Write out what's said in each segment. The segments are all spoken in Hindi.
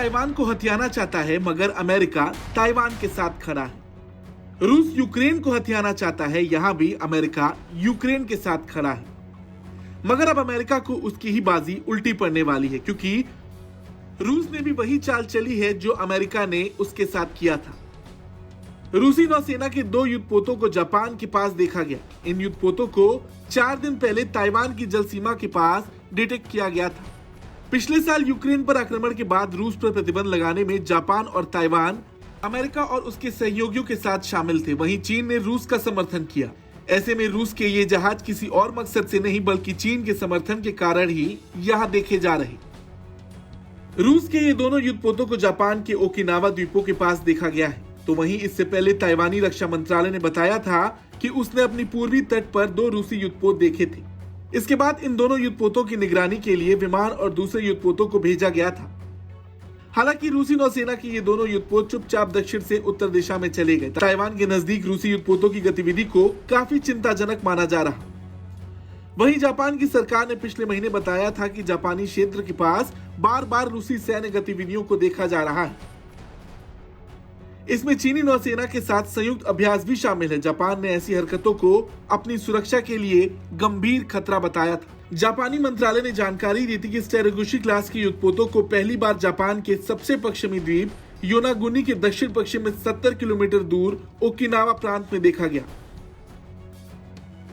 ताइवान को हथियाना चाहता है, मगर अमेरिका ताइवान के साथ खड़ा है। रूस यूक्रेन को हथियाना चाहता है, यहां भी अमेरिका यूक्रेन के साथ खड़ा है। मगर अब अमेरिका को उसकी ही बाजी उल्टी पड़ने वाली है, क्योंकि रूस ने भी वही चाल चली है जो अमेरिका ने उसके साथ किया था। रूसी नौसेना के 2 युद्धपोतों को जापान के पास देखा गया। इन युद्धपोतों को 4 दिन पहले ताइवान की जल सीमा के पास डिटेक्ट किया गया था। पिछले साल यूक्रेन पर आक्रमण के बाद रूस पर प्रतिबंध लगाने में जापान और ताइवान अमेरिका और उसके सहयोगियों के साथ शामिल थे। वहीं चीन ने रूस का समर्थन किया। ऐसे में रूस के ये जहाज किसी और मकसद से नहीं, बल्कि चीन के समर्थन के कारण ही यहाँ देखे जा रहे। रूस के ये दोनों युद्धपोतों को जापान के ओकिनावा द्वीपों के पास देखा गया है। तो वहीं इससे पहले ताइवानी रक्षा मंत्रालय ने बताया था कि उसने अपनी पूर्वी तट पर 2 रूसी युद्धपोत देखे थे। इसके बाद इन दोनों युद्धपोतों की निगरानी के लिए विमान और दूसरे युद्धपोतों को भेजा गया था। हालांकि रूसी नौसेना के ये दोनों युद्धपोत चुपचाप दक्षिण से उत्तर दिशा में चले गए। ताइवान के नजदीक रूसी युद्धपोतों की गतिविधि को काफी चिंताजनक माना जा रहा। वहीं जापान की सरकार ने पिछले महीने बताया था कि जापानी क्षेत्र के पास बार बार रूसी सैन्य गतिविधियों को देखा जा रहा है। इसमें चीनी नौसेना के साथ संयुक्त अभ्यास भी शामिल है। जापान ने ऐसी हरकतों को अपनी सुरक्षा के लिए गंभीर खतरा बताया था। जापानी मंत्रालय ने जानकारी दी थी कि स्टेरोगुशी क्लास के युद्धपोतों को पहली बार जापान के सबसे पश्चिमी द्वीप योनागुनी के दक्षिण पश्चिम में 70 किलोमीटर दूर ओकिनावा प्रांत में देखा गया।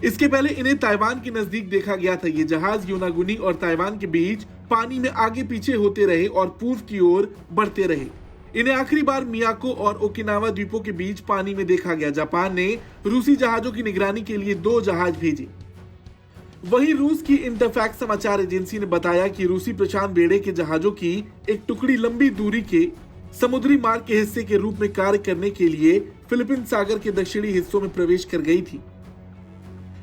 इसके पहले इन्हें ताइवान के नजदीक देखा गया था। ये जहाज योनागुनी और ताइवान के बीच पानी में आगे पीछे होते रहे और पूर्व की ओर बढ़ते रहे। इन्हें आखिरी बार मियाको और ओकिनावा द्वीपों के बीच पानी में देखा गया। जापान ने रूसी जहाजों की निगरानी के लिए 2 जहाज भेजे। वहीं रूस की इंटरफैक्ट समाचार एजेंसी ने बताया कि रूसी प्रशांत बेड़े के जहाजों की एक टुकड़ी लंबी दूरी के समुद्री मार्ग के हिस्से के रूप में कार्य करने के लिए फिलीपीन सागर के दक्षिणी हिस्सों में प्रवेश कर गई थी।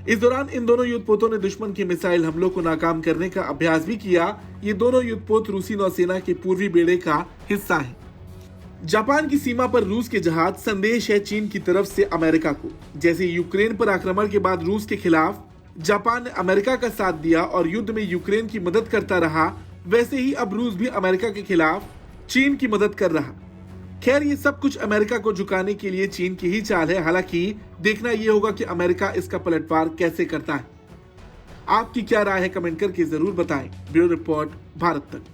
इस दौरान इन दोनों युद्धपोतों ने दुश्मन के मिसाइल हमलों को नाकाम करने का अभ्यास भी किया। ये दोनों युद्धपोत रूसी नौसेना के पूर्वी बेड़े का हिस्सा है। जापान की सीमा पर रूस के जहाज संदेश है चीन की तरफ से अमेरिका को। जैसे यूक्रेन पर आक्रमण के बाद रूस के खिलाफ जापान ने अमेरिका का साथ दिया और युद्ध में यूक्रेन की मदद करता रहा, वैसे ही अब रूस भी अमेरिका के खिलाफ चीन की मदद कर रहा। खैर, ये सब कुछ अमेरिका को झुकाने के लिए चीन की ही चाल है। हालांकि देखना यह होगा कि अमेरिका इसका पलटवार कैसे करता है। आपकी क्या राय है, कमेंट करके जरूर बताएं। ब्यूरो रिपोर्ट, भारत तक।